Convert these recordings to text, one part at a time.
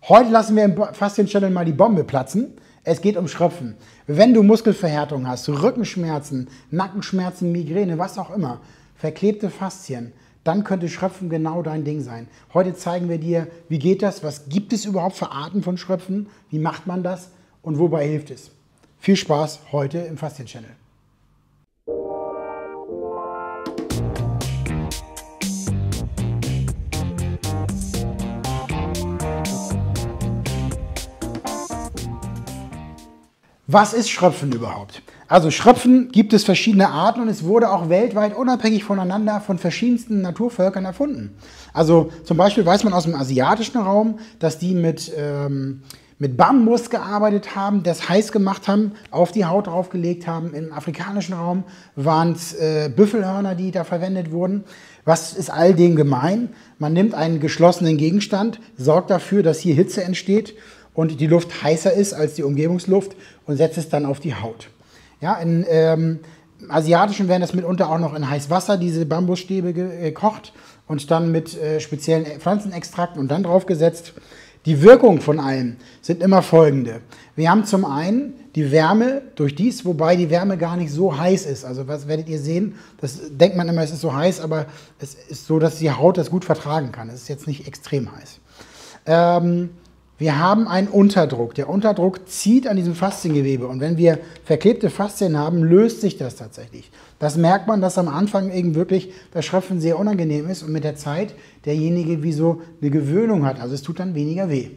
Heute lassen wir im Faszien-Channel mal die Bombe platzen. Es geht um Schröpfen. Wenn du Muskelverhärtung hast, Rückenschmerzen, Nackenschmerzen, Migräne, was auch immer, verklebte Faszien, dann könnte Schröpfen genau dein Ding sein. Heute zeigen wir dir, wie geht das, was gibt es überhaupt für Arten von Schröpfen, wie macht man das und wobei hilft es. Viel Spaß heute im Faszien-Channel. Was ist Schröpfen überhaupt? Also Schröpfen gibt es verschiedene Arten und es wurde auch weltweit unabhängig voneinander von verschiedensten Naturvölkern erfunden. Also zum Beispiel weiß man aus dem asiatischen Raum, dass die mit Bambus gearbeitet haben, das heiß gemacht haben, auf die Haut draufgelegt haben. Im afrikanischen Raum waren es Büffelhörner, die da verwendet wurden. Was ist all dem gemein? Man nimmt einen geschlossenen Gegenstand, sorgt dafür, dass hier Hitze entsteht und die Luft heißer ist als die Umgebungsluft und setzt es dann auf die Haut. Ja, im Asiatischen werden das mitunter auch noch in heißes Wasser, diese Bambusstäbe gekocht und dann mit speziellen Pflanzenextrakten und dann draufgesetzt. Die Wirkung von allem sind immer folgende. Wir haben zum einen die Wärme durch dies, wobei die Wärme gar nicht so heiß ist. Also was werdet ihr sehen, das denkt man immer, es ist so heiß, aber es ist so, dass die Haut das gut vertragen kann. Es ist jetzt nicht extrem heiß. Wir haben einen Unterdruck. Der Unterdruck zieht an diesem Fasziengewebe und wenn wir verklebte Faszien haben, löst sich das tatsächlich. Das merkt man, dass am Anfang eben wirklich das Schröpfen sehr unangenehm ist und mit der Zeit derjenige wie so eine Gewöhnung hat. Also es tut dann weniger weh.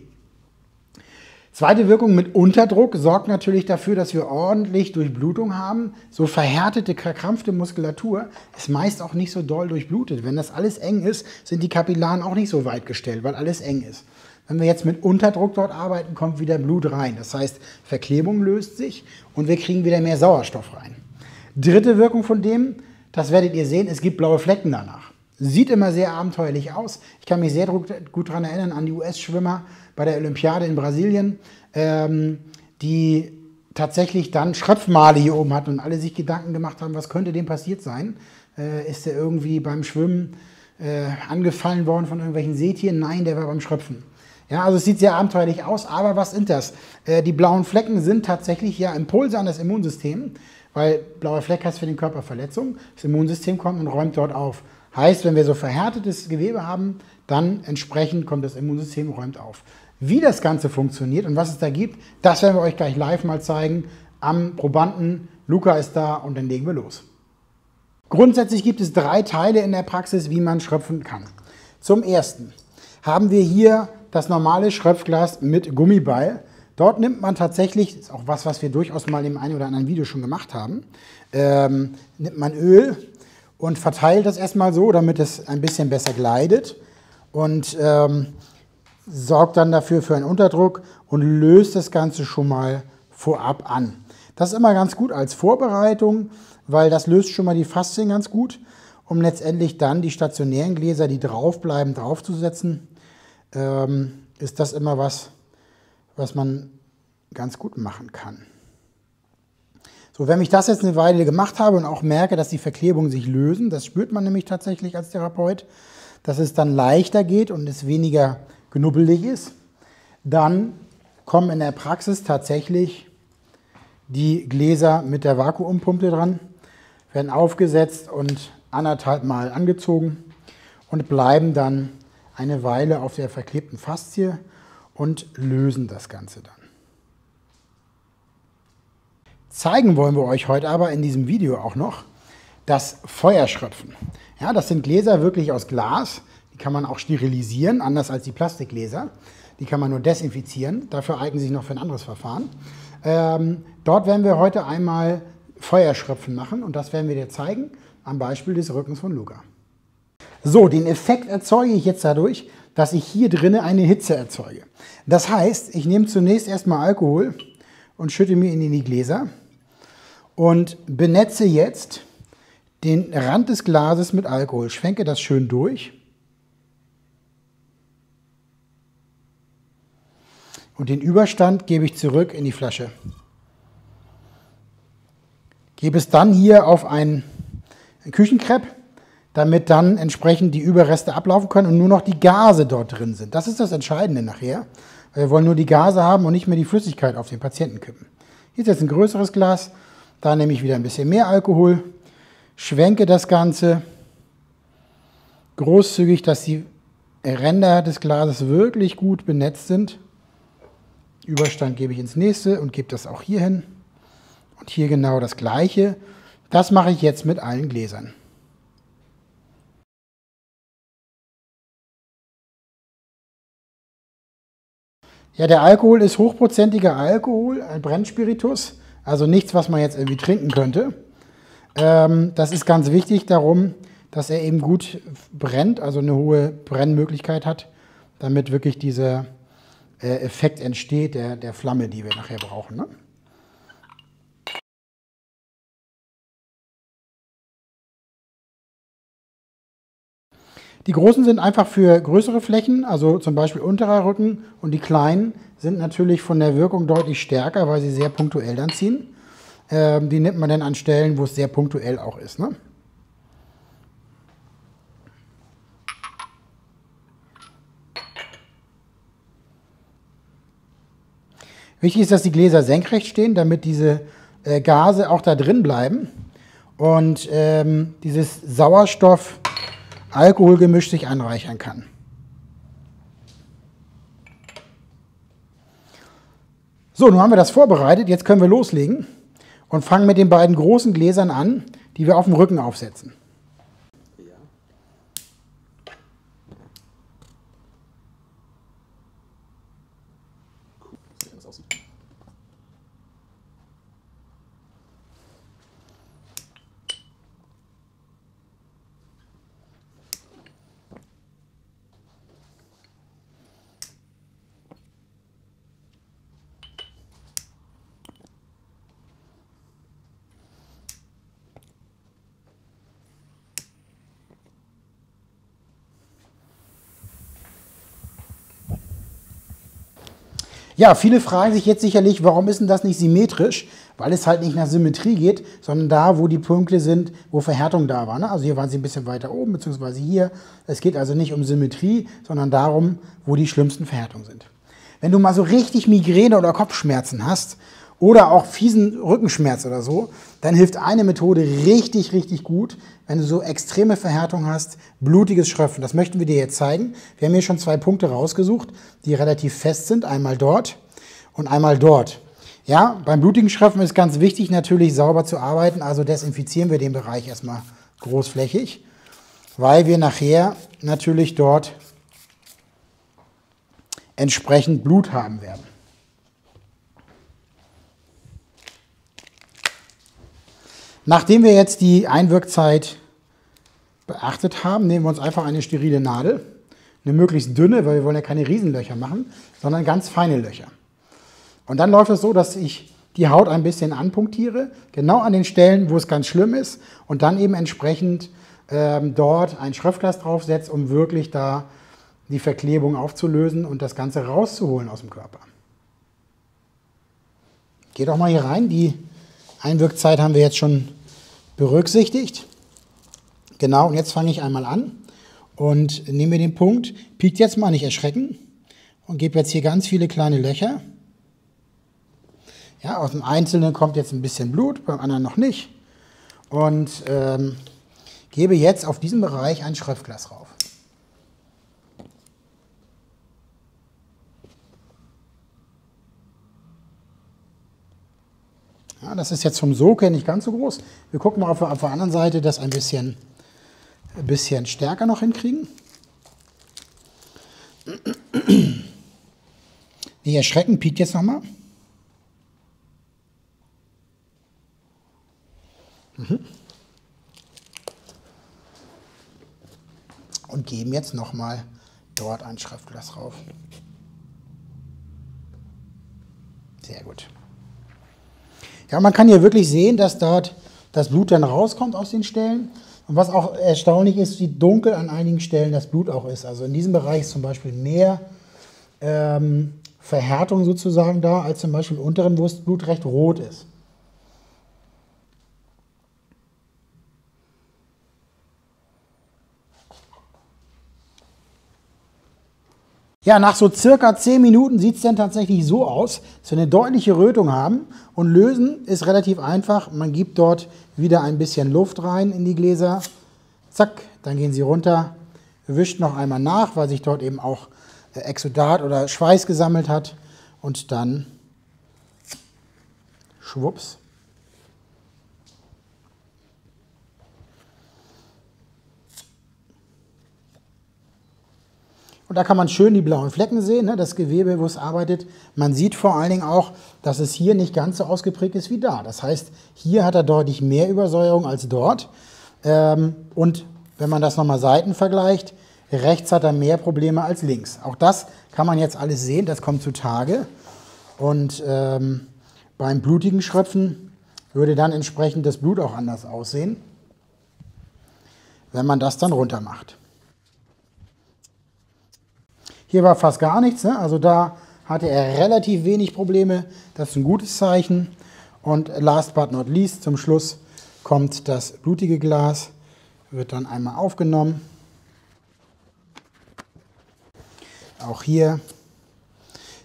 Zweite Wirkung mit Unterdruck sorgt natürlich dafür, dass wir ordentlich Durchblutung haben. So verhärtete, verkrampfte Muskulatur ist meist auch nicht so doll durchblutet. Wenn das alles eng ist, sind die Kapillaren auch nicht so weit gestellt, weil alles eng ist. Wenn wir jetzt mit Unterdruck dort arbeiten, kommt wieder Blut rein. Das heißt, Verklebung löst sich und wir kriegen wieder mehr Sauerstoff rein. Dritte Wirkung von dem, das werdet ihr sehen, es gibt blaue Flecken danach. Sieht immer sehr abenteuerlich aus. Ich kann mich sehr gut daran erinnern an die US-Schwimmer bei der Olympiade in Brasilien, die tatsächlich dann Schröpfmale hier oben hatten und alle sich Gedanken gemacht haben, was könnte dem passiert sein? Ist der irgendwie beim Schwimmen angefallen worden von irgendwelchen Seetieren? Nein, der war beim Schröpfen. Ja, also es sieht sehr abenteuerlich aus, aber was sind das? Die blauen Flecken sind tatsächlich ja Impulse an das Immunsystem, weil blauer Fleck heißt für den Körper Verletzung. Das Immunsystem kommt und räumt dort auf. Heißt, wenn wir so verhärtetes Gewebe haben, dann entsprechend kommt das Immunsystem und räumt auf. Wie das Ganze funktioniert und was es da gibt, das werden wir euch gleich live mal zeigen am Probanden. Luca ist da und dann legen wir los. Grundsätzlich gibt es 3 Teile in der Praxis, wie man schröpfen kann. Zum ersten haben wir hier das normale Schröpfglas mit Gummiball. Dort nimmt man tatsächlich, das ist auch was wir durchaus mal im einen oder anderen Video schon gemacht haben, nimmt man Öl und verteilt das erstmal so, damit es ein bisschen besser gleitet und sorgt dann dafür für einen Unterdruck und löst das Ganze schon mal vorab an. Das ist immer ganz gut als Vorbereitung, weil das löst schon mal die Faszien ganz gut, um letztendlich dann die stationären Gläser, die drauf bleiben, draufzusetzen. Ist das immer was man ganz gut machen kann. So, wenn ich das jetzt eine Weile gemacht habe und auch merke, dass die Verklebungen sich lösen, das spürt man nämlich tatsächlich als Therapeut, dass es dann leichter geht und es weniger knubbelig ist, dann kommen in der Praxis tatsächlich die Gläser mit der Vakuumpumpe dran, werden aufgesetzt und 1,5 Mal angezogen und bleiben dann eine Weile auf der verklebten Faszie und lösen das Ganze dann. Zeigen wollen wir euch heute aber in diesem Video auch noch das Feuerschröpfen. Ja, das sind Gläser wirklich aus Glas, die kann man auch sterilisieren, anders als die Plastikgläser. Die kann man nur desinfizieren, dafür eignen sich noch für ein anderes Verfahren. Dort werden wir heute einmal Feuerschröpfen machen und das werden wir dir zeigen am Beispiel des Rückens von Luca. So, den Effekt erzeuge ich jetzt dadurch, dass ich hier drinnen eine Hitze erzeuge. Das heißt, ich nehme zunächst erstmal Alkohol und schütte mir ihn in die Gläser und benetze jetzt den Rand des Glases mit Alkohol. Schwenke das schön durch und den Überstand gebe ich zurück in die Flasche. Gebe es dann hier auf ein Küchenkrepp, damit dann entsprechend die Überreste ablaufen können und nur noch die Gase dort drin sind. Das ist das Entscheidende nachher. Wir wollen nur die Gase haben und nicht mehr die Flüssigkeit auf den Patienten kippen. Hier ist jetzt ein größeres Glas, da nehme ich wieder ein bisschen mehr Alkohol, schwenke das Ganze großzügig, dass die Ränder des Glases wirklich gut benetzt sind. Überstand gebe ich ins nächste und gebe das auch hier hin. Und hier genau das Gleiche. Das mache ich jetzt mit allen Gläsern. Ja, der Alkohol ist hochprozentiger Alkohol, ein Brennspiritus, also nichts, was man jetzt irgendwie trinken könnte. Das ist ganz wichtig darum, dass er eben gut brennt, also eine hohe Brennmöglichkeit hat, damit wirklich dieser Effekt entsteht, der Flamme, die wir nachher brauchen. Ne? Die großen sind einfach für größere Flächen, also zum Beispiel unterer Rücken, und die kleinen sind natürlich von der Wirkung deutlich stärker, weil sie sehr punktuell dann ziehen. Die nimmt man dann an Stellen, wo es sehr punktuell auch ist. Ne? Wichtig ist, dass die Gläser senkrecht stehen, damit diese Gase auch da drin bleiben und dieses Sauerstoff-Alkoholgemisch sich anreichern kann. So, nun haben wir das vorbereitet, jetzt können wir loslegen und fangen mit den beiden großen Gläsern an, die wir auf dem Rücken aufsetzen. Ja, viele fragen sich jetzt sicherlich, warum ist denn das nicht symmetrisch? Weil es halt nicht nach Symmetrie geht, sondern da, wo die Punkte sind, wo Verhärtung da war. Ne? Also hier waren sie ein bisschen weiter oben, beziehungsweise hier. Es geht also nicht um Symmetrie, sondern darum, wo die schlimmsten Verhärtungen sind. Wenn du mal so richtig Migräne oder Kopfschmerzen hast oder auch fiesen Rückenschmerz oder so, dann hilft eine Methode richtig, richtig gut, wenn du so extreme Verhärtung hast, blutiges Schröpfen. Das möchten wir dir jetzt zeigen. Wir haben hier schon 2 Punkte rausgesucht, die relativ fest sind. Einmal dort und einmal dort. Ja, beim blutigen Schröpfen ist ganz wichtig, natürlich sauber zu arbeiten. Also desinfizieren wir den Bereich erstmal großflächig, weil wir nachher natürlich dort entsprechend Blut haben werden. Nachdem wir jetzt die Einwirkzeit beachtet haben, nehmen wir uns einfach eine sterile Nadel, eine möglichst dünne, weil wir wollen ja keine Riesenlöcher machen, sondern ganz feine Löcher. Und dann läuft es so, dass ich die Haut ein bisschen anpunktiere, genau an den Stellen, wo es ganz schlimm ist, und dann eben entsprechend dort ein Schröpfglas draufsetze, um wirklich da die Verklebung aufzulösen und das Ganze rauszuholen aus dem Körper. Geh doch mal hier rein, die Einwirkzeit haben wir jetzt schon berücksichtigt. Genau, und jetzt fange ich einmal an und nehme den Punkt, piekt jetzt mal, nicht erschrecken, und gebe jetzt hier ganz viele kleine Löcher. Ja, aus dem Einzelnen kommt jetzt ein bisschen Blut, beim anderen noch nicht. Und gebe jetzt auf diesem Bereich ein Schröpfglas rauf. Ja, das ist jetzt vom Sog her nicht ganz so groß. Wir gucken mal, ob wir auf der anderen Seite das ein bisschen stärker noch hinkriegen. Nicht erschrecken, piekt jetzt nochmal. Und geben jetzt nochmal dort ein Schröpfglas rauf. Sehr gut. Ja, man kann hier wirklich sehen, dass dort das Blut dann rauskommt aus den Stellen. Und was auch erstaunlich ist, wie dunkel an einigen Stellen das Blut auch ist. Also in diesem Bereich ist zum Beispiel mehr Verhärtung sozusagen da, als zum Beispiel im unteren, wo das Blut recht rot ist. Ja, nach so circa 10 Minuten sieht es dann tatsächlich so aus, dass wir eine deutliche Rötung haben. Und lösen ist relativ einfach. Man gibt dort wieder ein bisschen Luft rein in die Gläser. Zack, dann gehen sie runter. Wischt noch einmal nach, weil sich dort eben auch Exudat oder Schweiß gesammelt hat. Und dann schwupps. Und da kann man schön die blauen Flecken sehen, ne, das Gewebe, wo es arbeitet. Man sieht vor allen Dingen auch, dass es hier nicht ganz so ausgeprägt ist wie da. Das heißt, hier hat er deutlich mehr Übersäuerung als dort. Und wenn man das nochmal Seiten vergleicht, rechts hat er mehr Probleme als links. Auch das kann man jetzt alles sehen, das kommt zutage. Und beim blutigen Schröpfen würde dann entsprechend das Blut auch anders aussehen, wenn man das dann runter macht. Hier war fast gar nichts, ne? Also da hatte er relativ wenig Probleme. Das ist ein gutes Zeichen. Und last but not least, zum Schluss kommt das blutige Glas, wird dann einmal aufgenommen. Auch hier.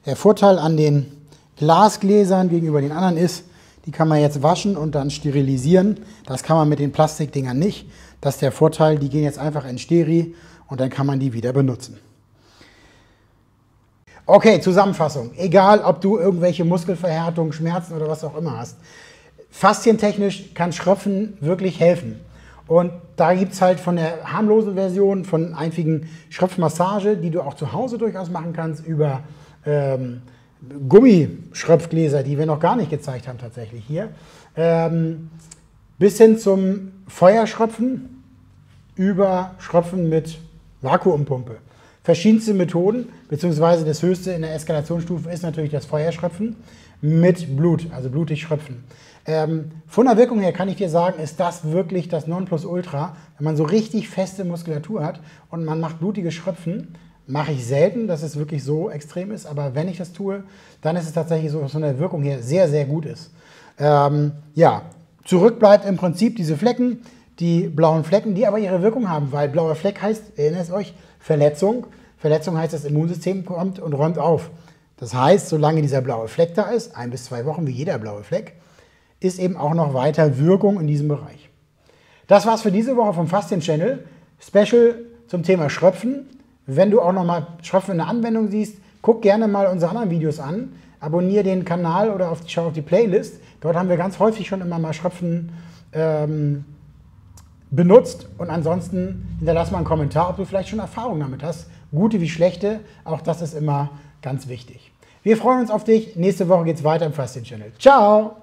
Der Vorteil an den Glasgläsern gegenüber den anderen ist, die kann man jetzt waschen und dann sterilisieren. Das kann man mit den Plastikdingern nicht. Das ist der Vorteil, die gehen jetzt einfach in Steri und dann kann man die wieder benutzen. Okay, Zusammenfassung. Egal, ob du irgendwelche Muskelverhärtungen, Schmerzen oder was auch immer hast. Faszientechnisch kann Schröpfen wirklich helfen. Und da gibt es halt von der harmlosen Version, von einzigen Schröpfmassage, die du auch zu Hause durchaus machen kannst, über Gummischröpfgläser, die wir noch gar nicht gezeigt haben tatsächlich hier, bis hin zum Feuerschröpfen, über Schröpfen mit Vakuumpumpe. Verschiedenste Methoden, beziehungsweise das höchste in der Eskalationsstufe ist natürlich das Feuerschröpfen mit Blut, also blutig schröpfen. Von der Wirkung her kann ich dir sagen, ist das wirklich das Nonplusultra, wenn man so richtig feste Muskulatur hat und man macht blutige Schröpfen. Mache ich selten, dass es wirklich so extrem ist, aber wenn ich das tue, dann ist es tatsächlich so, dass von der Wirkung her sehr, sehr gut ist. Ja, zurück bleibt im Prinzip diese Flecken, die blauen Flecken, die aber ihre Wirkung haben, weil blauer Fleck heißt, erinnert euch, Verletzung. Verletzung heißt, das Immunsystem kommt und räumt auf. Das heißt, solange dieser blaue Fleck da ist, 1 bis 2 Wochen wie jeder blaue Fleck, ist eben auch noch weiter Wirkung in diesem Bereich. Das war's für diese Woche vom Faszien-Channel. Special zum Thema Schröpfen. Wenn du auch nochmal Schröpfen in der Anwendung siehst, guck gerne mal unsere anderen Videos an. Abonniere den Kanal oder schau auf die Playlist. Dort haben wir ganz häufig schon immer mal Schröpfen benutzt. Und ansonsten hinterlass mal einen Kommentar, ob du vielleicht schon Erfahrungen damit hast. Gute wie schlechte. Auch das ist immer ganz wichtig. Wir freuen uns auf dich. Nächste Woche geht es weiter im Faszien-Channel. Ciao!